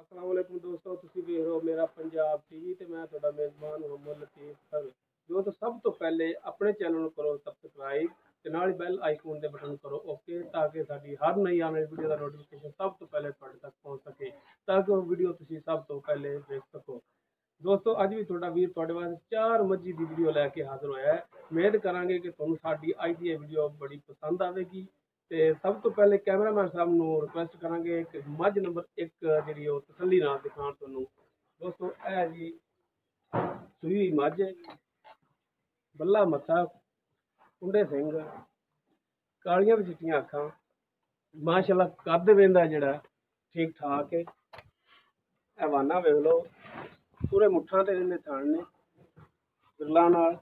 अस्सलाम वालेकुम दोस्तों, ਤੁਸੀਂ ਵੇਖ ਰਹੇ ਹੋ ਮੇਰਾ ਪੰਜਾਬ ਟੀਵੀ ਤੇ ਮੈਂ ਤੁਹਾਡਾ ਮੇਜ਼ਬਾਨ ਮੁਹੰਮਦ ਲਤੀਫ ਸਰ। ਦੋਸਤੋ, ਸਭ ਤੋਂ ਪਹਿਲੇ ਆਪਣੇ ਚੈਨਲ ਨੂੰ ਕਰੋ ਸਬਸਕ੍ਰਾਈਬ ਤੇ ਨਾਲ ਹੀ ਬੈਲ ਆਈਕਨ ਦੇ ਬਟਨ ਨੂੰ ਕਰੋ ਓਕੇ, ਤਾਂ ਕਿ ਸਾਡੀ ਹਰ ਨਈ ਆਉਣ ਵਾਲੀ ਵੀਡੀਓ ਦਾ ਨੋਟੀਫਿਕੇਸ਼ਨ ਸਭ ਤੋਂ ਪਹਿਲੇ ਤੁਹਾਡੇ ਤੱਕ ਪਹੁੰਚ ਸਕੇ, ਤਾਂ ਕਿ ਉਹ ਵੀਡੀਓ ਤੁਸੀਂ ਸਭ ਤੋਂ ਪਹਿਲੇ ਦੇਖ ਸਕੋ। ਦੋਸਤੋ, ਅੱਜ ਵੀ ਤੁਹਾਡਾ ਵੀਰ ਤੁਹਾਡੇ ਵਾਸਤੇ 4 ਮੱਝੀ ਦੀ ਵੀਡੀਓ ਲੈ ਕੇ ਹਾਜ਼ਰ ਹੋਇਆ ਹੈ। ਉਮੀਦ ਕਰਾਂਗੇ ਕਿ ਤੁਹਾਨੂੰ ਸਾਡੀ ਅੱਜ ਦੀ ਇਹ ਵੀਡੀਓ ਬੜੀ ਪਸੰਦ ਆਵੇਗੀ। ਤੇ ਸਭ ਤੋਂ ਪਹਿਲੇ ਕੈਮਰਾਮੈਨ ਸਾਹਿਬ ਨੂੰ ਰਿਕੁਐਸਟ ਕਰਾਂਗੇ ਕਿ ਮੱਝ ਨੰਬਰ 1 ਜਿਹੜੀ ਉਹ ਤਸੱਲੀ ਨਾਲ ਦਿਖਾਉਣ ਤੁਹਾਨੂੰ। ਦੋਸਤੋ, ਇਹ ਜੀ ਸੂਈ ਹੋਈ ਮੱਝ ਹੈ, ਬੱਲਾ ਮੱਥਾ, ਕੁੰਡੇ ਸਿੰਘ, ਕਾਲੀਆਂ ਤੇ ਚਿੱਟੀਆਂ ਅੱਖਾਂ, ਮਾਸ਼ਾਅੱਲਾ ਕੱਦ ਵੇਂਦਾ ਜਿਹੜਾ ਠੀਕ ਠਾਕ ਹੈ। ਹਵਾਨਾ ਵੇਖ ਲਓ, ਪੂਰੇ ਮੁੱਠਾਂ ਤੇ ਇਹਦੇ ਥਣ ਨੇ ਬਿਰਲਾ ਨਾਲ,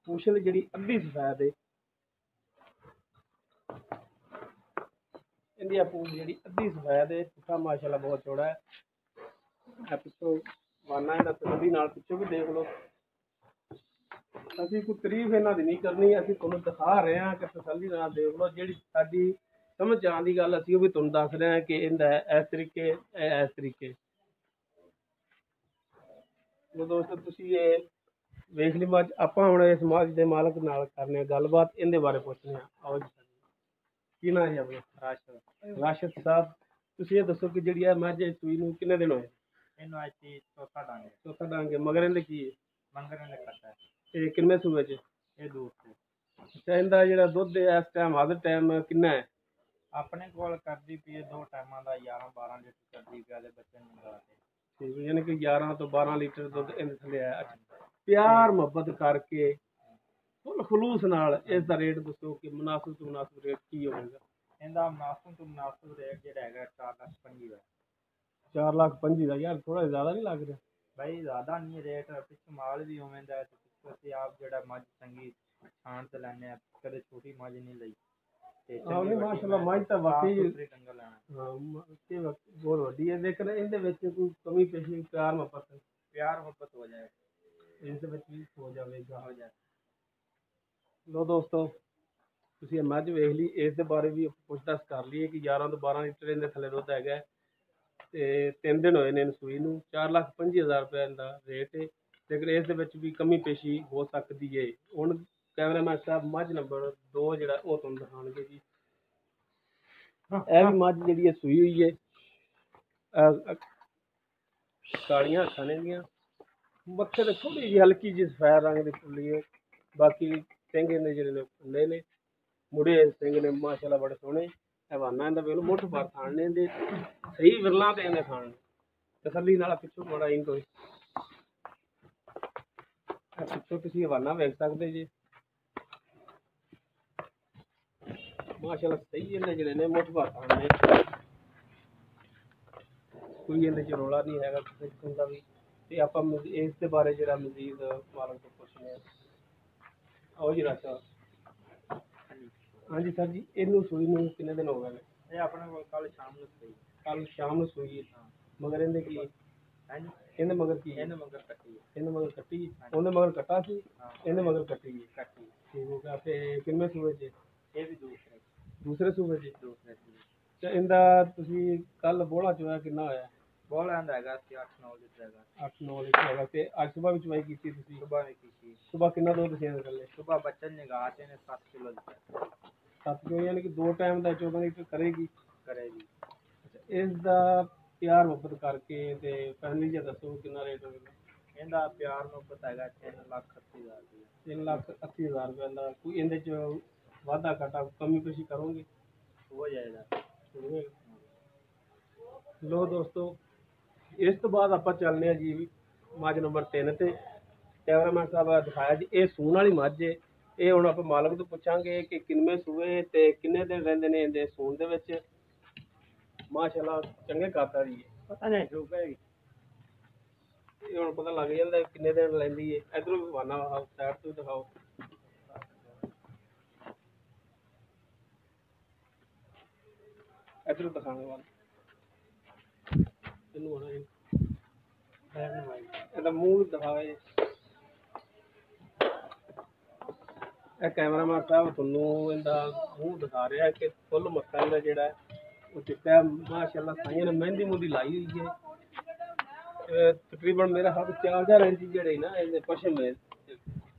ਪੂਛਲ ਜਿਹੜੀ ਅੱਧੀ ਸਫੈਦ ਹੈ, इंडिया पूछ जी अद्धी सफैद है, पुट्ठा माशाल्लाह बहुत चौड़ा है। पिछों वाना इन्हां तसल्ली नाल पिछों भी देख लो। असीं कोई तारीफ इन्हां दी नहीं करनी, असीं तुहानूं दिखा रहे हैं कि तसल्ली नाल देख लो। जिहड़ी साडी समझ आउण दी गल असीं ओह भी तुहानूं दस रहे हैं कि इहदा इस तरीके इस तरीके। दोस्तों, तुसीं इह वेख ली मੱਝ। आपां हुण इस मੱਝ दे मालक नाल करने गलबात, इहदे बारे पुछने आओ जी। ਕੀ ਨਾਂ ਜੀ ਆਪਣਾ? ਰਾਸ਼ਦ ਸਾਹਿਬ, ਤੁਸੀਂ ਇਹ ਦੱਸੋ ਕਿ ਜਿਹੜੀ ਇਹ ਮੱਝ ਸੂਈ ਨੂੰ ਕਿੰਨੇ ਦਿਨ ਹੋਏ? ਇਹਨੂੰ ਅੱਜ ਚੌਥਾ ਡੰਗ ਹੈ। ਮਗਰ ਇਹਦੇ ਕੀ ਹੈ? ਮੰਗਰ ਇਹਨੇ ਕੱਟਾ ਹੈ। ਇਹ ਕਿੰਨੇ ਸੂਏ ਚ? ਇਹ ਦੂਸਰੇ। ਅੱਛਾ, ਇਹਦਾ ਜਿਹੜਾ ਦੁੱਧ ਹੈ ਇਸ ਟਾਈਮ ਹਰ ਟਾਈਮ ਕਿੰਨਾ ਹੈ? ਆਪਣੇ ਕੋਲ ਕਰਦੀ ਪਈ 2 ਟਾਈਮਾਂ ਦਾ 11-12 ਲੀਟਰ ਕਰਦੀ ਪਿਆ ਦੇ ਬੱਚੇ ਨੂੰ ਮੰਗਾ ਕੇ। ਠੀਕ ਹੈ, ਯਾਨੀ ਕਿ 11 ਤੋਂ 12 ਲੀਟਰ ਦੁੱਧ ਇਹਦੇ ਥੱਲੇ ਆਇਆ। ਅੱਛਾ, ਪਿਆਰ ਮੁਹੱਬਤ ਕਰਕੇ ਫੁੱਲ ਖਲੂਸ ਨਾਲ ਇਸ ਦਾ ਰੇਟ ਦੱਸੋ ਕਿ ਮੁਨਾਸਿਬ ਤੋਂ ਮੁਨਾਸਿਬ ਰੇਟ ਕੀ ਹੋਵੇਗਾ? ਇਹਦਾ ਮੁਨਾਸਿਬ ਤੋਂ ਮੁਨਾਸਿਬ ਰੇਟ ਜਿਹੜਾ ਹੈਗਾ 4,25,000 ਦਾ। 4,25,000 ਦਾ? ਯਾਰ ਥੋੜਾ ਜ਼ਿਆਦਾ ਨਹੀਂ ਲੱਗ ਰਿਹਾ? ਭਾਈ ਜ਼ਿਆਦਾ ਨਹੀਂ ਰੇਟ, ਪਿੱਛੋਂ ਮਾਲ ਵੀ ਉਵੇਂ ਦਾ ਤੇ ਪਿੱਛੋਂ ਅਸੀਂ ਆਪ ਜਿਹੜਾ ਮੱਝ ਚੰਗੀ ਛਾਣ ਤੇ ਲੈਣੇ ਆ, ਕਦੇ ਛੋਟੀ ਮੱਝ ਨਹੀਂ ਲਈ ਤੇ ਚੰਗੀ ਮਾਸ਼ਾਅੱਲਾ ਮੱਝ ਤਾਂ ਵਾਕਈ ਡੰਗਰ ਲੈਣਾ। ਹਾਂ, ਬਹੁਤ ਵੱਡੀ ਹੈ। ਲੇਕਿਨ ਇਹਦੇ ਵਿੱਚ ਕੋਈ ਕਮੀ ਪੇਸ਼ੀ ਪਿਆਰ ਮੁਹੱਬਤ ਹੋ ਜਾਏ, ਇਸ ਵਿੱਚ ਵੀ ਹੋ ਜਾਵੇਗਾ। ਹੋ ਜਾਏ। ਲੋ ਦੋਸਤੋ, ਤੁਸੀਂ ਇਹ ਮੱਝ ਵੇਖ ਲਈ, ਇਸ ਦੇ ਬਾਰੇ ਵੀ ਪੁੱਛ ਦੱਸ ਕਰ ਲਈਏ ਕਿ 11 ਤੋਂ 12 ਲੀਟਰ ਇਹਦੇ ਥੱਲੇ ਦੁੱਧ ਹੈਗਾ ਤੇ 3 ਦਿਨ ਹੋਏ ਨੇ ਇਹਨੂੰ ਸੂਈ ਨੂੰ। 4,25,000 ਰੁਪਏ ਇਹਦਾ ਰੇਟ ਹੈ, ਲੇਕਿਨ ਇਸ ਦੇ ਵਿੱਚ ਵੀ ਕਮੀ ਪੇਸ਼ੀ ਹੋ ਸਕਦੀ ਹੈ। ਹੁਣ ਕੈਮਰਾਮੈਨ ਸਾਹਿਬ ਮੱਝ ਨੰਬਰ 2 ਜਿਹੜਾ ਉਹ ਤੁਹਾਨੂੰ ਦਿਖਾਉਣਗੇ ਜੀ। ਇਹ ਵੀ ਮੱਝ ਜਿਹੜੀ ਹੈ ਸੂਈ ਹੋਈ ਹੈ, ਕਾਲੀਆਂ ਅੱਖਾਂ ਨੇ ਦੀਆਂ, ਮੱਥੇ ਤੇ ਥੋੜੀ ਜਿਹੀ ਹਲਕੀ ਜਿਹੀ ਸਫੈਦ ਰੰਗ ਦੀ ਫੁੱਲੀ ਹੈ। ਬਾਕੀ ਸਿੰਘ ਇਹਦੇ ਜਿਹੜੇ ਨੇ ਖੁੱਲੇ ਨੇ, ਮੁੜੇ ਸਿੰਘ ਨੇ ਮਾਸ਼ਾਅੱਲਾ ਬੜੇ ਸੋਹਣੇ। ਹਵਾਨਾ ਇਹਦਾ ਵੇਖ ਲਓ, ਮੁੱਠ ਭਰ ਥਾਣ ਨੇ ਇਹਦੇ, ਸਹੀ ਵਿਰਲਾਂ ਤੇ ਇਹਦੇ ਥਾਣ ਤਸੱਲੀ ਨਾਲ। ਪਿੱਛੋਂ ਬੜਾ ਇੰਕ ਹੋਏ, ਪਿੱਛੋਂ ਤੁਸੀਂ ਹਵਾਨਾ ਵੇਖ ਸਕਦੇ ਜੀ। ਮਾਸ਼ਾਅੱਲਾ ਸਹੀ ਇਹਦੇ ਜਿਹੜੇ ਨੇ ਮੁੱਠ ਭਰ ਥਾਣ ਨੇ, ਕੋਈ ਇਹਦੇ 'ਚ ਰੌਲਾ ਨਹੀਂ ਹੈਗਾ ਕਿਸੇ ਕਿਸਮ ਦਾ ਵੀ। ਤੇ ਆਪਾਂ ਇਸ ਦੇ ਬਾਰੇ ਜਿਹੜਾ ਮਜ਼ੀਦ ਮਾਲਕ ਤੋਂ ਪੁੱਛਦੇ ਹਾਂ। ਆਓ ਜੀ ਰਾਸ਼ਾ। ਹਾਂਜੀ ਸਰ ਜੀ, ਇਹਨੂੰ ਸੂਈ ਨੂੰ ਕਿੰਨੇ ਦਿਨ ਹੋ ਗਏ ਨੇ? ਇਹ ਆਪਣੇ ਕੋਲ ਕੱਲ ਸ਼ਾਮ ਨੂੰ ਸੂਈ। ਕੱਲ ਸ਼ਾਮ ਨੂੰ ਸੂਈ? ਮਗਰ ਇਹਦੇ ਕੀ? ਹਾਂਜੀ, ਇਹਦੇ ਮਗਰ ਕੀ? ਇਹਨੇ ਮਗਰ ਕੱਟੀ। ਇਹਦੇ ਮਗਰ ਕੱਟੀ? ਉਹਦੇ ਮਗਰ ਕੱਟਾ ਸੀ, ਇਹਦੇ ਮਗਰ ਕੱਟੀ? ਠੀਕ ਹੈ। ਤੇ ਕਿੰਨੇ ਸੂਏ 'ਚ? ਇਹ ਵੀ ਦੂਸਰੇ ਸੂਏ 'ਚ? ਦੂਸਰੇ। ਤੇ ਇਹਦਾ ਤੁਸੀਂ ਕੱਲ ਬੋਲਾ ਚੋਇਆ ਕਿੰਨਾ ਹੋਇਆ? ਬੋਲਾ ਇਹਦਾ ਹੈਗਾ 8-9 ਲੀਟਰ ਹੈਗਾ। 8-9 ਲੀਟਰ ਹੈਗਾ। ਤੇ ਅੱਜ ਸੁਬਾਹ ਵੀ ਚਵਾਈ ਕੀਤੀ ਤੁਸੀਂ? ਸੁਬਾਹ ਵੀ ਕੀਤੀ। ਸੁਬਾਹ ਕਿੰਨਾ ਦੁੱਧ ਸੀ ਇਹਦੇ ਥੱਲੇ? ਸੁਬਾਹ ਬੱਚਨ ਨਿਗਾਹ ਤੇ ਨੇ 7 ਕਿਲੋ ਦਿੱਤਾ। 7 ਕਿਲੋ, ਯਾਨੀ ਕਿ 2 ਟਾਈਮ ਦਾ 14 ਲੀਟਰ ਕਰੇਗੀ। ਅੱਛਾ, ਇਸ ਦਾ ਪਿਆਰ ਮੁਹੱਬਤ ਕਰਕੇ ਤੇ ਫੈਮਿਲੀ ਜਿਹਾ ਦੱਸੋ ਕਿੰਨਾ ਰੇਟ ਹੋਵੇਗਾ? ਇਹਦਾ ਪਿਆਰ ਮੁਹੱਬਤ ਹੈਗਾ 3,80,000 ਰੁਪਏ। 3,80,000 ਰੁਪਏ ਦਾ। ਕੋਈ ਇਹਦੇ 'ਚ ਵਾਧਾ ਘਾਟਾ ਕਮੀ ਪੇਸ਼ੀ ਕਰੋਗੇ? ਹੋ ਜਾਏਗਾ। ਲੋ ਦੋਸਤੋ, ਇਸ ਤੋਂ ਬਾਅਦ ਆਪਾਂ ਚੱਲਦੇ ਹਾਂ ਜੀ ਮੱਝ ਨੰਬਰ 3 ਤੇ। ਕੈਮਰਾਮੈਨ ਸਾਹਿਬ ਦਿਖਾਇਆ ਜੀ, ਇਹ ਸੂਣ ਵਾਲੀ ਮੱਝ ਹੈ। ਇਹ ਹੁਣ ਆਪਾਂ ਮਾਲਕ ਤੋਂ ਪੁੱਛਾਂਗੇ ਕਿ ਕਿੰਨੇ ਸੂਏ ਤੇ ਕਿੰਨੇ ਦਿਨ ਰਹਿੰਦੇ ਨੇ ਇਹਦੇ ਸੂਣ ਦੇ ਵਿੱਚ। ਮਾਸ਼ਾਅੱਲਾ ਚੰਗੇ ਕਾਤਾ ਦੀ ਹੈ। ਪਤਾ ਨਹੀਂ ਰੁਪਏ ਇਹ ਹੁਣ ਪਤਾ ਲੱਗ ਜਾਂਦਾ ਕਿੰਨੇ ਦਿਨ ਲੈਂਦੀ ਹੈ। ਇੱਧਰੋਂ ਵੀ ਵਾਨਾ ਸਾਈਡ ਤੋਂ ਦਿਖਾਓ। ਇੱਧਰੋਂ ਦਿਖਾਉਣ ਵਾਲਾ ਇਹਨੂੰ ਹੋਣਾ ਇਹਦਾ ਮੂੰਹ ਦਿਖਾਵੇ। ਇਹ ਕੈਮਰਾਮੈਨ ਸਾਹਿਬ ਤੁਹਾਨੂੰ ਇਹਦਾ ਮੂੰਹ ਦਿਖਾ ਰਿਹਾ ਕਿ ਫੁੱਲ ਮੱਥਾ ਇਹਦਾ ਜਿਹੜਾ ਉਹ ਚਿੱਟਾ ਮਾਸ਼ਾਅੱਲਾ ਸਾਈਆਂ ਨੇ ਮਹਿੰਦੀ ਮੁੰਦੀ ਲਾਈ ਹੋਈ ਹੈ। ਤਕਰੀਬਨ ਮੇਰਾ ਹੱਥ 4 ਇੰਚ ਜਿਹੜੇ ਨਾ ਇਹਦੇ ਪਸ਼ਮ ਹੈ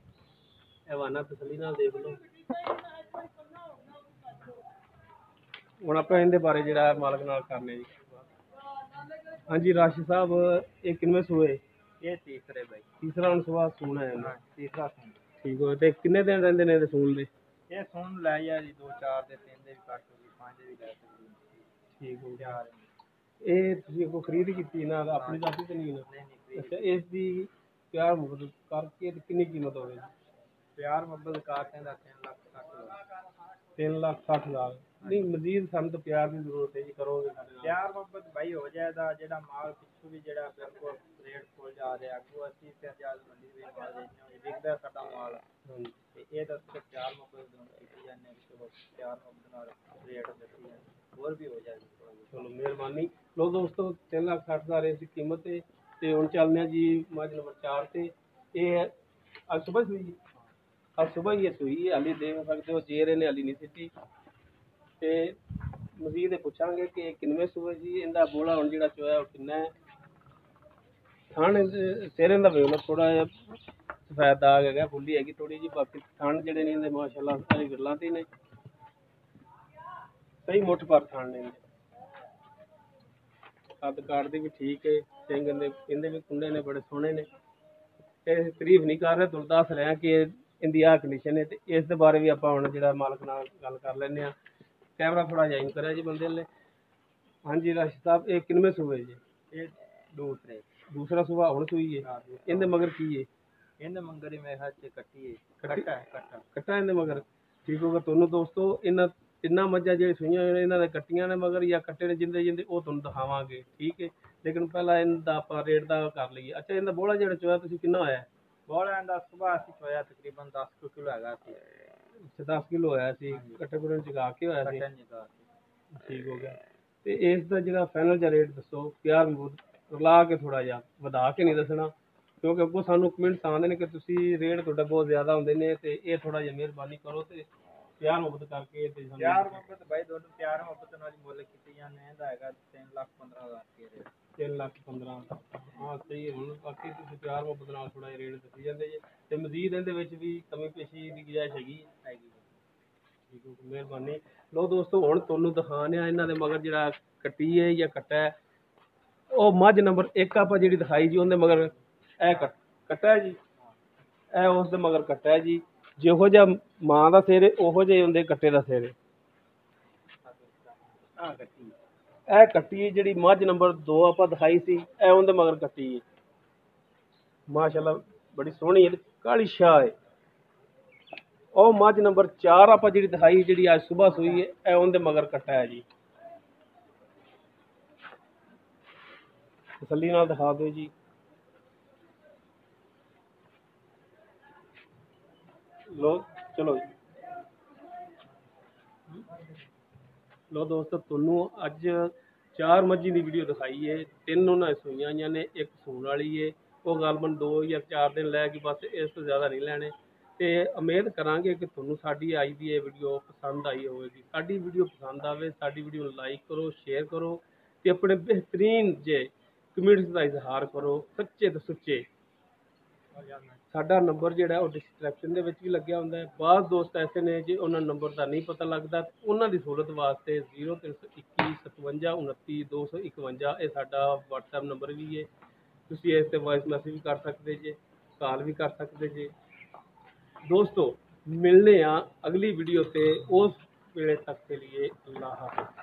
ਹਵਾਨਾ ਤਸੱਲੀ ਨਾਲ ਦੇਖ ਲਓ। ਹੁਣ ਆਪਾਂ ਇਹਦੇ ਬਾਰੇ ਜਿਹੜਾ ਮਾਲਕ ਨਾਲ ਕਰਨੇ ਜੀ। ਹਾਂਜੀ ਰਾਸ਼ਿਦ ਸਾਹਿਬ, ਇਹ ਕਿੰਨੇ ਸੂਏ? ਇਹ ਤੀਸਰੇ ਬਾਈ। ਤੀਸਰਾ ਹੁਣ ਸਵਾ ਸੂਣਾ ਹੈ। ਹਾਂ ਤੀਸਰਾ ਸੂਣ। ਠੀਕ ਹੋ ਤੇ ਕਿੰਨੇ ਦਿਨ ਰਹਿੰਦੇ ਨੇ ਇਹਦੇ ਸੂਣ ਦੇ? ਇਹ ਸੂਣ ਲੈ ਜਾ ਜੀ 2-4 ਦੇ 3 ਦੇ ਵੀ ਕੱਟ ਹੋਗੀ 5 ਦੇ ਵੀ ਲੈ ਸਕਦੀ। ਠੀਕ ਹੋ ਗਿਆ। ਇਹ ਤੁਸੀਂ ਕੋਈ ਖਰੀਦ ਕੀਤੀ ਨਾ ਆਪਣੀ ਦਾਤੀ ਤੇ ਨਹੀਂ ਨਾ? ਨਹੀਂ ਅੱਛਾ, ਇਸ ਦੀ ਪਿਆਰ ਮੁਹੱਬਤ ਕਰਕੇ ਤੇ ਕਿੰਨੀ ਕੀਮਤ ਹੋਵੇ? ਪਿਆਰ ਮੁਹੱਬਤ ਕਰਕੇ ਦਾ 3,60,000। 3,60,000। ਨਹੀਂ ਮਜ਼ੀਦ ਸਾਨੂੰ ਤਾਂ ਪਿਆਰ ਦੀ ਜ਼ਰੂਰਤ ਹੈ ਜੀ, ਕਰੋਗੇ ਸਾਡੇ ਨਾਲ? ਪਿਆਰ ਮੁਹੱਬਤ ਭਾਈ ਹੋ ਜਾਏਗਾ। ਜਿਹੜਾ ਮਾਲ ਪਿੱਛੋਂ ਵੀ ਜਿਹੜਾ ਬਿਲਕੁਲ ਰੇਟ ਕੋਲ ਜਾ ਰਿਹਾ ਅੱਗੋਂ ਅਸੀਂ ਤੇ ਆਜ਼ਾਦ ਮੰਡੀ ਦੇ ਮਾਲ ਵੇਚਣਾ ਹੋਵੇ ਵਿਕਦਾ ਸਾਡਾ ਮਾਲ ਤੇ ਇਹ ਤਾਂ ਸਿਰਫ ਪਿਆਰ ਮੁਹੱਬਤ ਨਾਲ ਕੀਤੀ ਜਾਂਦੇ ਕਿ ਚਲੋ ਪਿਆਰ ਮੁਹੱਬਤ ਨਾਲ ਰੇਟ ਦਿੱਤੀ ਜਾਂਦੀ ਹੋਰ ਵੀ ਹੋ ਜਾਏਗਾ। ਚਲੋ ਮਿਹਰਬਾਨੀ। ਲੋ ਦੋਸਤੋ 3,60,000 ਇਸ ਦੀ ਕੀਮਤ ਹੈ। ਤੇ ਹੁਣ ਚੱਲਦੇ ਹਾਂ ਜੀ ਮੱਝ ਨੰਬਰ 4 ਤੇ। ਇਹ ਅੱਜ ਸਵੇਰ ਸੂਈ, ਅੱਜ ਸਵੇਰ ਹੀ ਸੂਈ ਹੈ, ਹਾਲੀ ਦੇਖ ਸਕਦੇ ਹੋ ਜੇਰ ਇਹਨੇ ਹਾਲੀ ਨਹੀਂ ਸਿੱਟੀ। ਤੇ ਮਜ਼ੀਦ ਇਹ ਪੁੱਛਾਂਗੇ ਕਿ ਕਿੰਨਵੇਂ ਸੂਏ ਜੀ, ਇਹਦਾ ਬੋਲਾ ਹੁਣ ਜਿਹੜਾ ਚੋਇਆ ਉਹ ਕਿੰਨਾ ਹੈ? ਥਣ ਸਿਰੇ ਦਾ ਵੇਖ ਲਓ, ਥੋੜਾ ਜਿਹਾ ਸਫੈਦ ਦਾਗ ਹੈਗਾ, ਫੁੱਲੀ ਹੈਗੀ ਥੋੜੀ ਜੀ। ਬਾਕੀ ਥਣ ਜਿਹੜੇ ਨੇ ਇਹਦੇ ਮਾਸ਼ਾਅੱਲਾ ਸਾਰੀ ਗੱਲਾਂ ਤੇ ਨੇ, ਸਹੀ ਮੁੱਠ ਪਰ ਥਣ ਨੇ। ਕੱਦ ਕਾਠ ਦੀ ਵੀ ਠੀਕ ਹੈ, ਸਿੰਘ ਇਹਦੇ ਵੀ ਕੁੰਡੇ ਨੇ ਬੜੇ ਸੋਹਣੇ ਨੇ। ਇਹ ਤਾਰੀਫ ਨਹੀਂ ਕਰ ਰਿਹਾ, ਤੁਹਾਨੂੰ ਦੱਸ ਰਿਹਾ ਕਿ ਇਹਦੀ ਆਹ ਕੰਡੀਸ਼ਨ ਹੈ। ਤੇ ਇਸ ਦੇ ਬਾਰੇ ਵੀ ਆਪਾਂ ਹੁਣ ਜਿਹੜਾ ਮਾਲਕ ਨਾਲ ਗੱਲ ਕਰ ਲੈਂਦੇ ਹਾਂ। ਕੈਮਰਾ ਥੋੜਾ ਜਾਇਮ ਕਰਿਆ ਜੀ ਬੰਦੇ ਨੇ। ਹਾਂਜੀ ਰਾਸ਼ਿਦ ਸਾਹਿਬ, ਇਹ ਕਿੰਨਵੇਂ ਸੂਏ ਜੀ? ਇਹ ਦੂਸਰਾ ਸੂਆ ਹੁਣ ਸੂਈ ਹੈ। ਇਹਦੇ ਮਗਰ ਕੀ ਹੈ? ਇਹਦੇ ਮਗਰ ਹੀ ਮੇਰੇ ਹੱਥ 'ਚ ਕੱਟੀ ਹੈ। ਕੱਟਾ ਇਹਦੇ ਮਗਰ। ਠੀਕ ਹੋਗਾ ਤੁਹਾਨੂੰ ਦੋਸਤੋ, ਇਹਨਾਂ ਤਿੰਨਾਂ ਮੱਝਾਂ ਜਿਹੜੀਆਂ ਸੂਈਆਂ ਹੋਈਆਂ ਇਹਨਾਂ ਦੇ ਕੱਟੀਆਂ ਨੇ ਮਗਰ ਜਾਂ ਕੱਟੇ ਨੇ ਜਿੰਦੇ ਉਹ ਤੁਹਾਨੂੰ ਦਿਖਾਵਾਂਗੇ। ਠੀਕ ਹੈ, ਲੇਕਿਨ ਪਹਿਲਾਂ ਇਹਦਾ ਆਪਾਂ ਰੇਟ ਦਾ ਕਰ ਲਈਏ। ਅੱਛਾ, ਇਹਦਾ ਬੋਲਾ ਜਿਹੜਾ ਚੋਇਆ ਤੁਸੀਂ ਕਿੰਨਾ ਹੋਇਆ? ਬੋਲਾ ਦਾ ਸੁਬਾਹ ਅਸੀਂ ਚੋਇਆ ਤਕਰੀਬਨ 10 ਕਿਲੋ ਹੈਗਾ ਸੀ। ਅੱਛਾ 10 ਕਿਲੋ ਹੋਇਆ ਸੀ, ਕੱਟੇ ਕੁੱਟੇ ਚਗਾ ਕੇ ਹੋਇਆ ਸੀ। ਠੀਕ ਹੋ ਗਿਆ। ਤੇ ਇਸ ਦਾ ਜਿਹੜਾ ਫਾਈਨਲ ਜਿਹਾ ਰੇਟ ਦੱਸੋ, ਪਿਆਰ ਰਲਾ ਕੇ ਥੋੜਾ ਜਿਹਾ ਵਧਾ ਕੇ ਨਹੀਂ ਦੱਸਣਾ, ਕਿਉਂਕਿ ਅੱਗੋਂ ਸਾਨੂੰ ਕਮੈਂਟਸ ਆਉਂਦੇ ਨੇ ਕਿ ਤੁਸੀਂ ਰੇਟ ਤੁਹਾਡਾ ਬਹੁਤ ਜ਼ਿਆਦਾ ਹੁੰਦੇ ਨੇ। ਤੇ ਇਹ ਥੋੜਾ ਜਿਹਾ ਮਿਹਰਬਾਨੀ ਕਰੋ ਤੇ ਪਿਆਰ ਮੁਹੱਬਤ ਕਰਕੇ ਤੇ ਪਿਆਰ ਮੁਹੱਬਤ ਭਾਈ ਦੋਨੋਂ ਪਿਆਰ ਮੁਹੱਬਤ ਨਾਲ ਹੀ ਮੁੱਲ ਕੀਤੀ ਜਾਂਦੇ। ਇਹਦਾ ਹੈਗਾ 3,15,000 ਰੁਪਏ ਰੇਟ। 3,15,000। ਹਾਂ ਸਹੀ ਹੈ। ਹੁਣ ਬਾਕੀ ਤੁਸੀਂ ਪਿਆਰ ਮੁਹੱਬਤ ਨਾਲ ਥੋੜਾ ਜਿਹਾ ਰੇਟ ਦੱਸੀ ਜਾਂਦੇ ਜੇ। ਤੇ ਮਜ਼ੀਦ ਇਹਦੇ ਵਿੱਚ ਵੀ ਕਮੀ ਪੇਸ਼ੀ ਦੀ ਗੁੰਜਾਇਸ਼ ਹੈਗੀ। ਠੀਕ ਹੈ, ਮਿਹਰਬਾਨੀ। ਲੋ ਦੋਸਤੋ, ਹੁਣ ਤੁਹਾਨੂੰ ਦਿਖਾਉਂਦੇ ਆ ਇਹਨਾਂ ਦੇ ਮਗਰ ਜਿਹੜਾ ਕੱਟੀ ਹੈ ਜਾਂ ਕੱਟਾ ਹੈ। ਉਹ ਮੱਝ ਨੰਬਰ 1 ਆਪਾਂ ਜਿਹੜੀ ਦਿਖਾਈ ਜੀ, ਉਹਦੇ ਮਗਰ ਇਹ ਕੱਟਾ ਹੈ ਜੀ। ਇਹ ਉਸ ਦੇ ਮਗਰ ਕੱਟਾ ਹੈ ਜੀ। ਜਿਹੋ ਜਿਹਾ ਮਾਂ ਦਾ ਸਿਰ ਉਹੋ ਜਿਹੇ ਹੁੰਦੇ ਕੱਟੇ ਦਾ ਸਿਰ। ਇਹ ਕੱਟੀ ਜਿਹੜੀ ਮੱਝ ਨੰਬਰ 2 ਆਪਾਂ ਦਿਖਾਈ ਸੀ, ਇਹ ਉਹਦੇ ਮਗਰ ਕੱਟੀ ਹੈ। ਮਾਸ਼ਾਅੱਲਾ ਬੜੀ ਸੋਹਣੀ ਹੈ, ਕਾਲੀ ਸ਼ਾਹ ਹੈ। ਉਹ ਮੱਝ ਨੰਬਰ 4 ਆਪਾਂ ਜਿਹੜੀ ਦਿਖਾਈ, ਜਿਹੜੀ ਅੱਜ ਸਵੇਰ ਸੂਈ ਹੈ, ਇਹ ਉਹਦੇ ਮਗਰ ਕੱਟਾ ਹੈ ਜੀ। ਤਸੱਲੀ ਨਾਲ ਦਿਖਾ ਦਿਓ ਜੀ। ਲੋ ਚਲੋ ਜੀ। ਲੋ ਦੋਸਤੋ, ਤੁਹਾਨੂੰ ਅੱਜ 4 ਮੱਝੀ ਦੀ ਵੀਡੀਓ ਦਿਖਾਈ ਹੈ। 3 ਉਹਨਾਂ ਸੂਈਆਂ ਆਈਆਂ ਨੇ, 1 ਸੂਣ ਵਾਲੀ ਹੈ। ਉਹ ਗਲਬਨ 2 ਜਾਂ 4 ਦਿਨ ਲੈ ਕੇ ਬਸ, ਇਸ ਤੋਂ ਜ਼ਿਆਦਾ ਨਹੀਂ ਲੈਣੇ। ਤੇ ਉਮੀਦ ਕਰਾਂਗੇ ਕਿ ਤੁਹਾਨੂੰ ਸਾਡੀ ਅੱਜ ਦੀ ਇਹ ਵੀਡੀਓ ਪਸੰਦ ਆਈ ਹੋਵੇਗੀ। ਸਾਡੀ ਵੀਡੀਓ ਪਸੰਦ ਆਵੇ, ਸਾਡੀ ਵੀਡੀਓ ਨੂੰ ਲਾਈਕ ਕਰੋ, ਸ਼ੇਅਰ ਕਰੋ ਤੇ ਆਪਣੇ ਬਿਹਤਰੀਨ ਜੇ ਕਮੈਂਟਸ ਦਾ ਇਜ਼ਹਾਰ ਕਰੋ, ਸੱਚੇ ਤੇ ਸੁੱਚੇ। ਸਾਡਾ ਨੰਬਰ ਜਿਹੜਾ ਉਹ ਡਿਸਕ੍ਰਿਪਸ਼ਨ ਦੇ ਵਿੱਚ ਵੀ ਲੱਗਿਆ ਹੁੰਦਾ ਹੈ। ਬਾਅਦ ਦੋਸਤ ਐਸੇ ਨੇ ਜੇ ਉਹਨਾਂ ਨੰਬਰ ਦਾ ਨਹੀਂ ਪਤਾ ਲੱਗਦਾ, ਉਹਨਾਂ ਦੀ ਸਹੂਲਤ ਵਾਸਤੇ 0321 57 29 251 ਇਹ ਸਾਡਾ WhatsApp ਨੰਬਰ ਵੀ ਹੈ। ਤੁਸੀਂ ਇਸ ਤੇ ਵੌਇਸ ਮੈਸੇਜ ਵੀ ਕਰ ਸਕਦੇ ਜੇ, ਕਾਲ ਵੀ ਕਰ ਸਕਦੇ ਜੇ। ਦੋਸਤੋ, ਮਿਲਨੇ ਆ ਅਗਲੀ ਵੀਡੀਓ ਤੇ। ਉਸ ਵੇਲੇ ਤੱਕ के लिए अल्लाह हाफ़िज़।